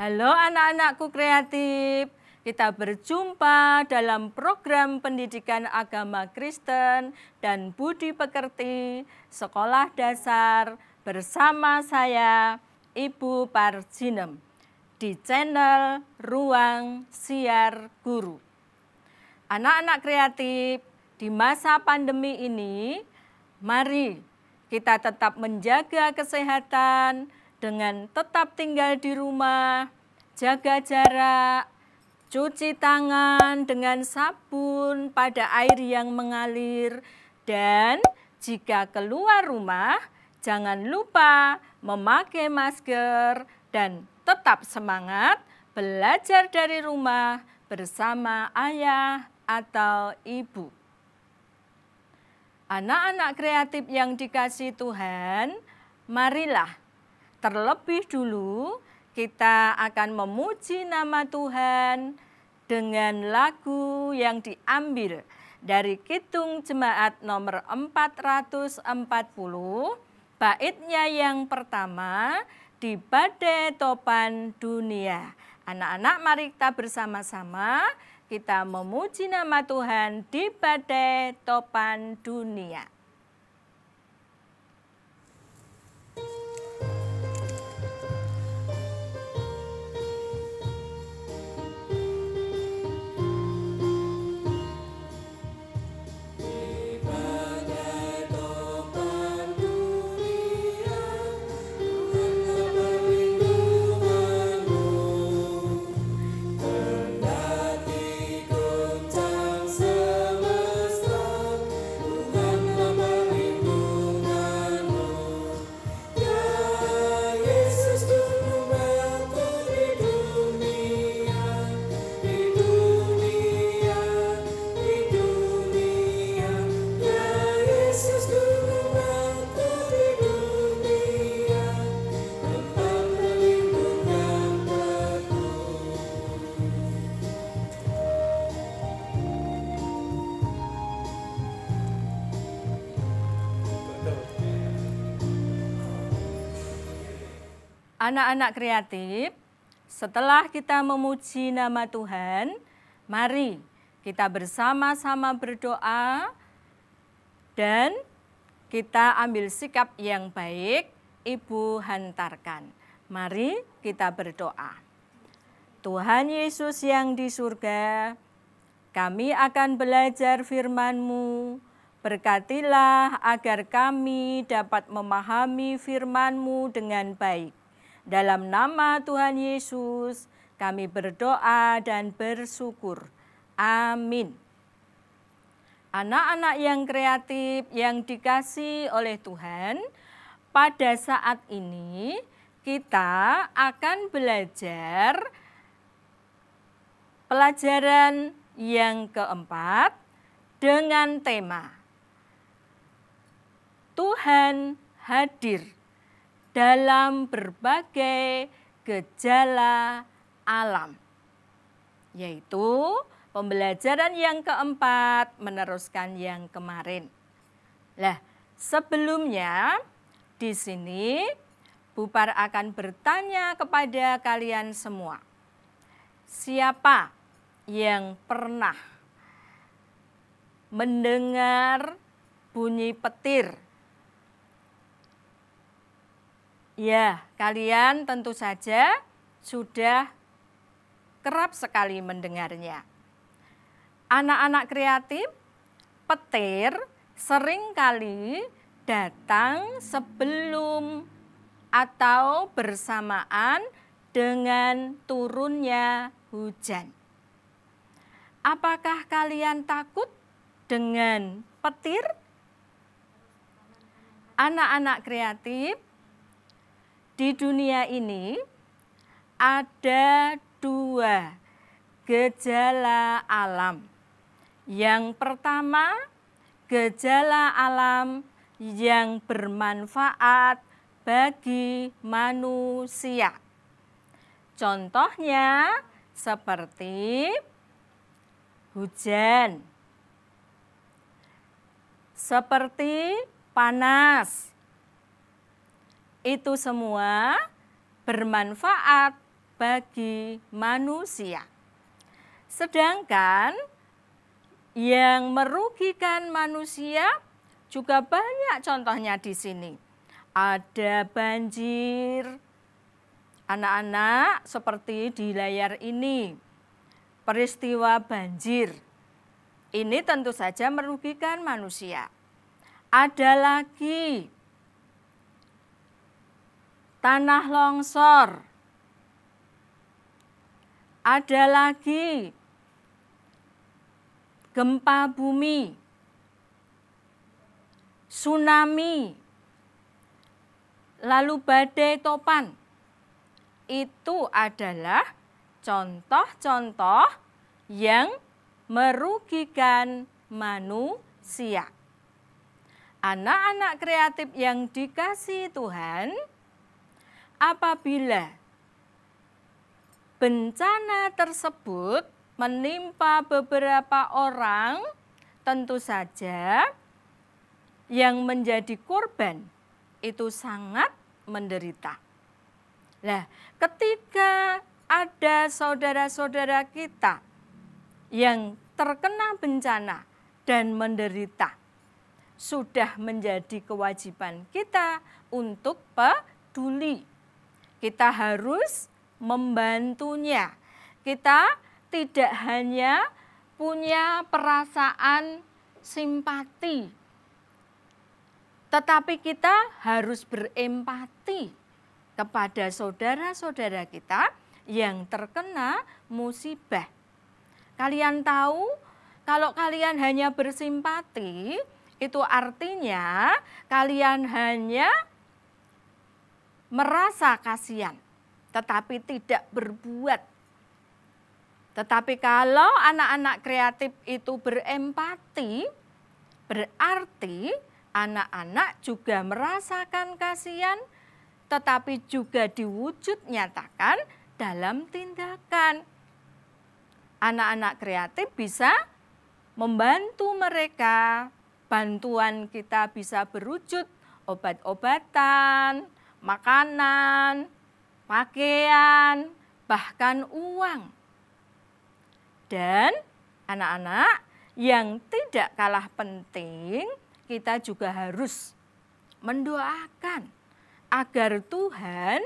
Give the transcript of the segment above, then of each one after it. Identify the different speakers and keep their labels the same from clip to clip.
Speaker 1: Halo anak-anakku kreatif, kita berjumpa dalam program pendidikan agama Kristen dan budi pekerti Sekolah Dasar bersama saya, Ibu Parjinem, di channel Ruang Siar Guru. Anak-anak kreatif, di masa pandemi ini, mari kita tetap menjaga kesehatan dengan tetap tinggal di rumah, jaga jarak, cuci tangan dengan sabun pada air yang mengalir, dan jika keluar rumah, jangan lupa memakai masker dan tetap semangat belajar dari rumah bersama ayah atau ibu. Anak-anak kreatif yang dikasihi Tuhan, marilah terlebih dulu kita akan memuji nama Tuhan dengan lagu yang diambil dari Kidung Jemaat nomor 440, baitnya yang pertama, di Badai Topan Dunia. Anak-anak, mari kita bersama-sama kita memuji nama Tuhan di Badai Topan Dunia. Anak-anak kreatif, setelah kita memuji nama Tuhan, mari kita bersama-sama berdoa dan kita ambil sikap yang baik. Ibu hantarkan. Mari kita berdoa. Tuhan Yesus yang di surga, kami akan belajar firman-Mu. Berkatilah agar kami dapat memahami firman-Mu dengan baik. Dalam nama Tuhan Yesus, kami berdoa dan bersyukur. Amin. Anak-anak yang kreatif yang dikasihi oleh Tuhan, pada saat ini kita akan belajar pelajaran yang keempat dengan tema Tuhan hadir dalam berbagai gejala alam, yaitu pembelajaran yang keempat meneruskan yang kemarin. Nah, sebelumnya di sini Bu Par akan bertanya kepada kalian semua. Siapa yang pernah mendengar bunyi petir? Ya, kalian tentu saja sudah kerap sekali mendengarnya. Anak-anak kreatif, petir seringkali datang sebelum atau bersamaan dengan turunnya hujan. Apakah kalian takut dengan petir? Anak-anak kreatif, di dunia ini ada dua gejala alam. Yang pertama, gejala alam yang bermanfaat bagi manusia. Contohnya seperti hujan, seperti panas. Itu semua bermanfaat bagi manusia. Sedangkan yang merugikan manusia juga banyak contohnya di sini. Ada banjir, anak-anak seperti di layar ini, peristiwa banjir. Ini tentu saja merugikan manusia. Ada lagi tanah longsor. Ada lagi gempa bumi, tsunami, lalu badai topan. Itu adalah contoh-contoh yang merugikan manusia. Anak-anak kreatif yang dikasihi Tuhan, apabila bencana tersebut menimpa beberapa orang, tentu saja yang menjadi korban itu sangat menderita. Nah, ketika ada saudara-saudara kita yang terkena bencana dan menderita, sudah menjadi kewajiban kita untuk peduli. Kita harus membantunya. Kita tidak hanya punya perasaan simpati, tetapi kita harus berempati kepada saudara-saudara kita yang terkena musibah. Kalian tahu, kalau kalian hanya bersimpati, itu artinya kalian hanya merasa kasihan, tetapi tidak berbuat. Tetapi kalau anak-anak kreatif itu berempati, berarti anak-anak juga merasakan kasihan, tetapi juga diwujud nyatakan dalam tindakan. Anak-anak kreatif bisa membantu mereka, bantuan kita bisa berwujud obat-obatan, makanan, pakaian, bahkan uang. Dan anak-anak yang tidak kalah penting, kita juga harus mendoakan agar Tuhan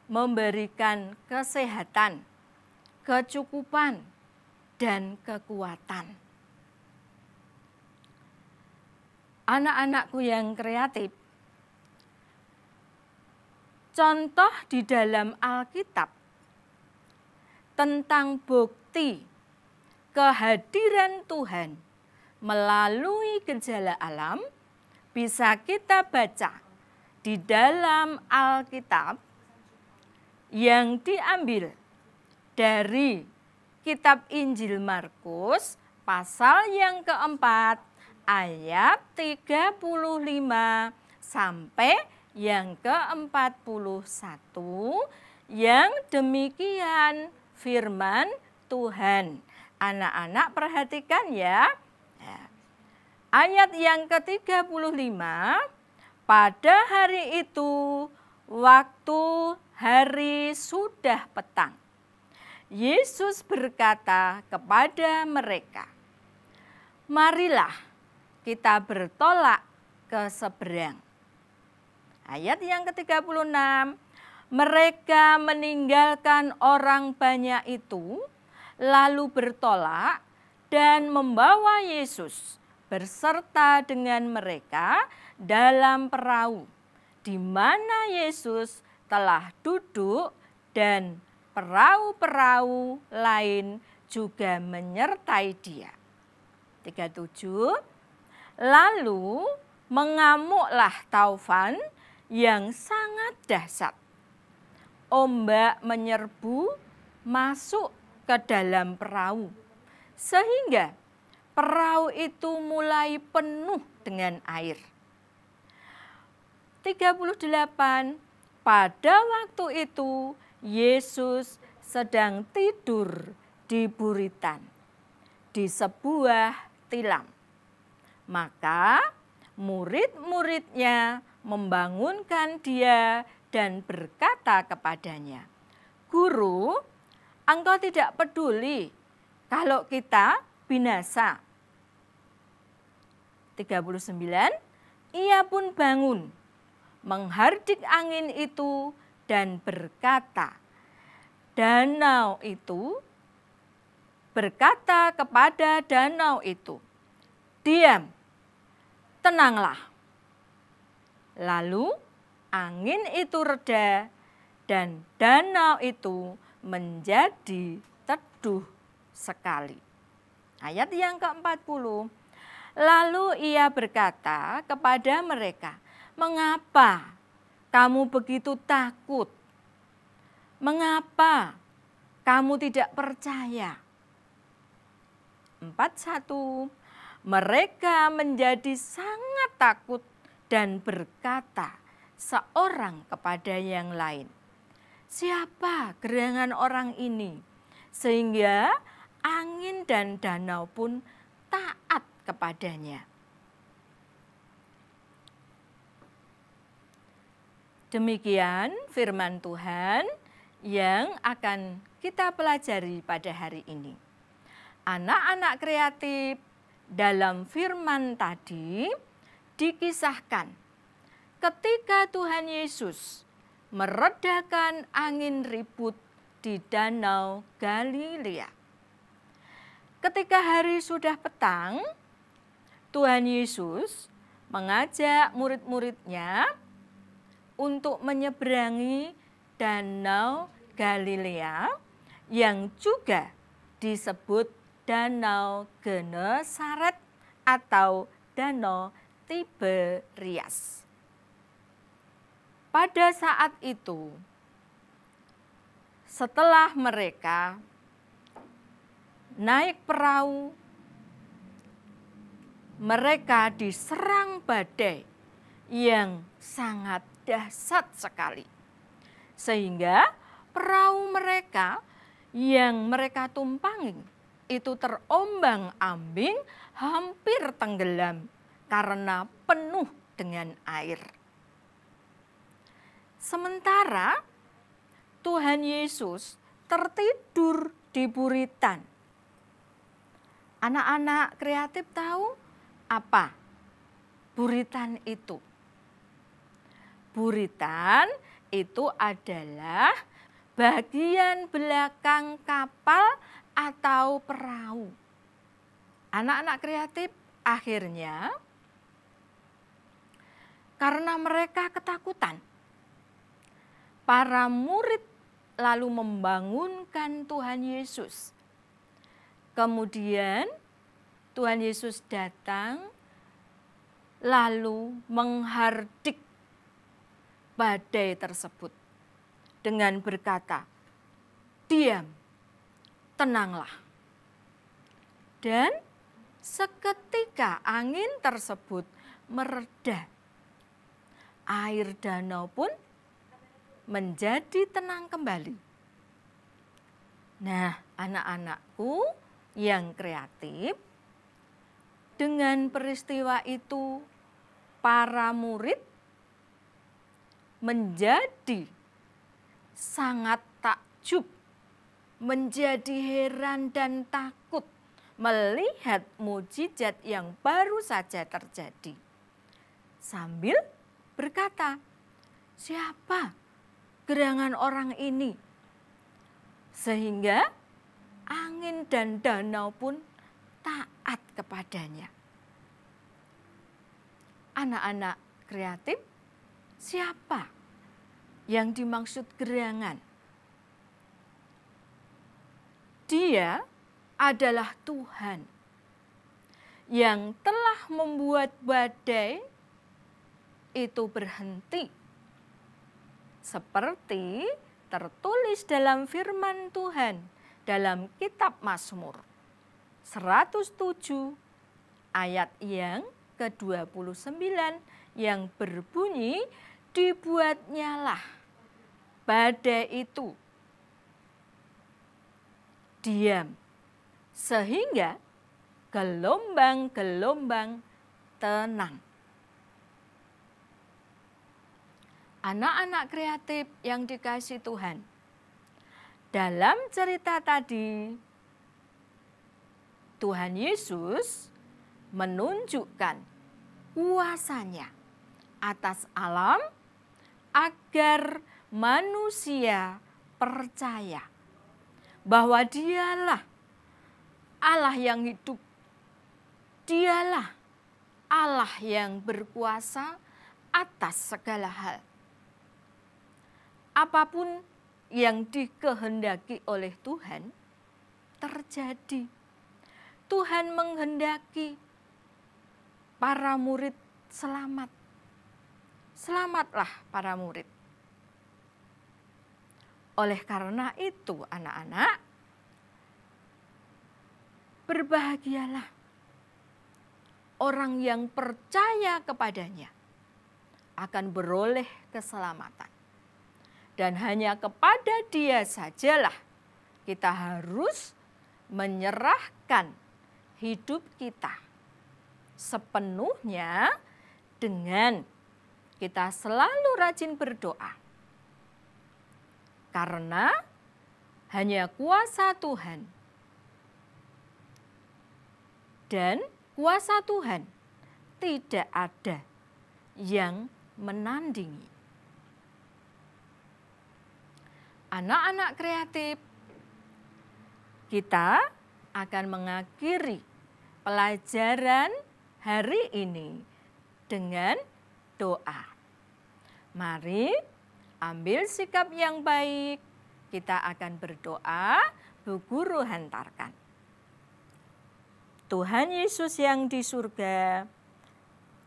Speaker 1: memberikan kesehatan, kecukupan, dan kekuatan. Anak-anakku yang kreatif, contoh di dalam Alkitab tentang bukti kehadiran Tuhan melalui gejala alam bisa kita baca di dalam Alkitab yang diambil dari kitab Injil Markus pasal yang keempat ayat 35 sampai yang ke-41 yang demikian firman Tuhan. Anak-anak perhatikan ya. Ayat yang ke-35, pada hari itu waktu hari sudah petang, Yesus berkata kepada mereka, marilah kita bertolak ke seberang. Ayat yang ke-36, mereka meninggalkan orang banyak itu, lalu bertolak dan membawa Yesus berserta dengan mereka dalam perahu, di mana Yesus telah duduk dan perahu-perahu lain juga menyertai dia. 37, lalu mengamuklah taufan yang sangat dahsyat. Ombak menyerbu masuk ke dalam perahu, sehingga perahu itu mulai penuh dengan air. 38, pada waktu itu Yesus sedang tidur di buritan di sebuah tilam. Maka murid-muridnya membangunkan dia dan berkata kepadanya, Guru, engkau tidak peduli kalau kita binasa. 39, ia pun bangun, menghardik angin itu dan berkata, danau itu berkata kepada danau itu, diam, tenanglah. Lalu angin itu reda dan danau itu menjadi teduh sekali. Ayat yang ke-40. Lalu ia berkata kepada mereka, mengapa kamu begitu takut? Mengapa kamu tidak percaya? 41. Mereka menjadi sangat takut dan berkata seorang kepada yang lain, siapa gerangan orang ini sehingga angin dan danau pun taat kepadanya. Demikian firman Tuhan yang akan kita pelajari pada hari ini. Anak-anak kreatif dalam firman tadi dikisahkan ketika Tuhan Yesus meredakan angin ribut di Danau Galilea. Ketika hari sudah petang, Tuhan Yesus mengajak murid-muridnya untuk menyeberangi Danau Galilea yang juga disebut Danau Genesaret atau Danau Tiberias. Pada saat itu, setelah mereka naik perahu, mereka diserang badai yang sangat dahsyat sekali. Sehingga perahu mereka yang mereka tumpangi itu terombang-ambing, hampir tenggelam karena penuh dengan air. Sementara Tuhan Yesus tertidur di buritan. Anak-anak kreatif tahu apa buritan itu? Buritan itu adalah bagian belakang kapal atau perahu. Anak-anak kreatif akhirnya karena mereka ketakutan, para murid lalu membangunkan Tuhan Yesus. Kemudian Tuhan Yesus datang lalu menghardik badai tersebut dengan berkata, diam, tenanglah. Dan seketika angin tersebut mereda, air danau pun menjadi tenang kembali. Nah, anak-anakku yang kreatif, dengan peristiwa itu para murid menjadi sangat takjub, menjadi heran dan takut melihat mukjizat yang baru saja terjadi. Sambil berkata, siapa gerangan orang ini? Sehingga angin dan danau pun taat kepadanya. Anak-anak kreatif, siapa yang dimaksud gerangan? Dia adalah Tuhan yang telah membuat badai itu berhenti. Seperti tertulis dalam firman Tuhan dalam kitab Mazmur 107 ayat yang ke-29 yang berbunyi, dibuatnyalah badai itu diam sehingga gelombang-gelombang tenang. Anak-anak kreatif yang dikasihi Tuhan, Dalam cerita tadi, Tuhan Yesus menunjukkan kuasa-Nya atas alam agar manusia percaya bahwa Dialah Allah yang hidup. Dialah Allah yang berkuasa atas segala hal. Apapun yang dikehendaki oleh Tuhan terjadi. Tuhan menghendaki para murid selamat. Selamatlah para murid. Oleh karena itu, anak-anak, berbahagialah orang yang percaya kepadanya akan beroleh keselamatan. Dan hanya kepada Dia sajalah kita harus menyerahkan hidup kita sepenuhnya dengan kita selalu rajin berdoa. Karena hanya kuasa Tuhan dan kuasa Tuhan tidak ada yang menandingi. Anak-anak kreatif, kita akan mengakhiri pelajaran hari ini dengan doa. Mari ambil sikap yang baik, kita akan berdoa, Bu Guru hantarkan. Tuhan Yesus yang di surga,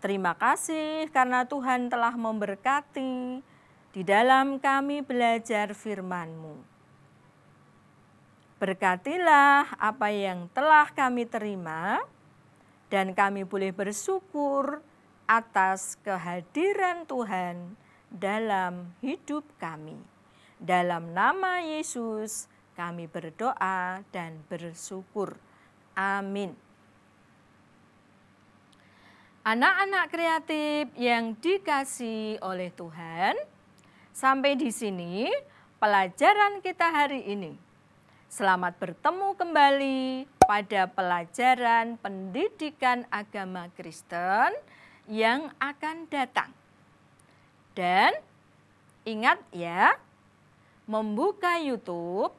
Speaker 1: terima kasih karena Tuhan telah memberkati di dalam kami belajar firman-Mu. Berkatilah apa yang telah kami terima dan kami boleh bersyukur atas kehadiran Tuhan dalam hidup kami. Dalam nama Yesus kami berdoa dan bersyukur. Amin. Anak-anak kreatif yang dikasihi oleh Tuhan, sampai di sini pelajaran kita hari ini. Selamat bertemu kembali pada pelajaran pendidikan agama Kristen yang akan datang. Dan ingat ya, membuka YouTube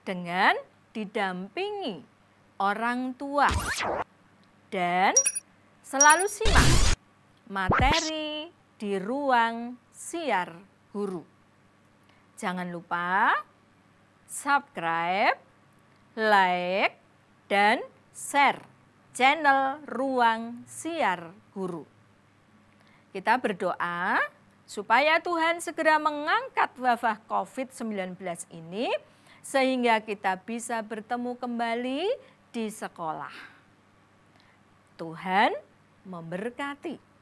Speaker 1: dengan didampingi orang tua. Dan selalu simak materi di ruang siar guru. Jangan lupa subscribe, like, dan share channel Ruang Siar Guru. Kita berdoa supaya Tuhan segera mengangkat wabah COVID-19 ini sehingga kita bisa bertemu kembali di sekolah. Tuhan memberkati.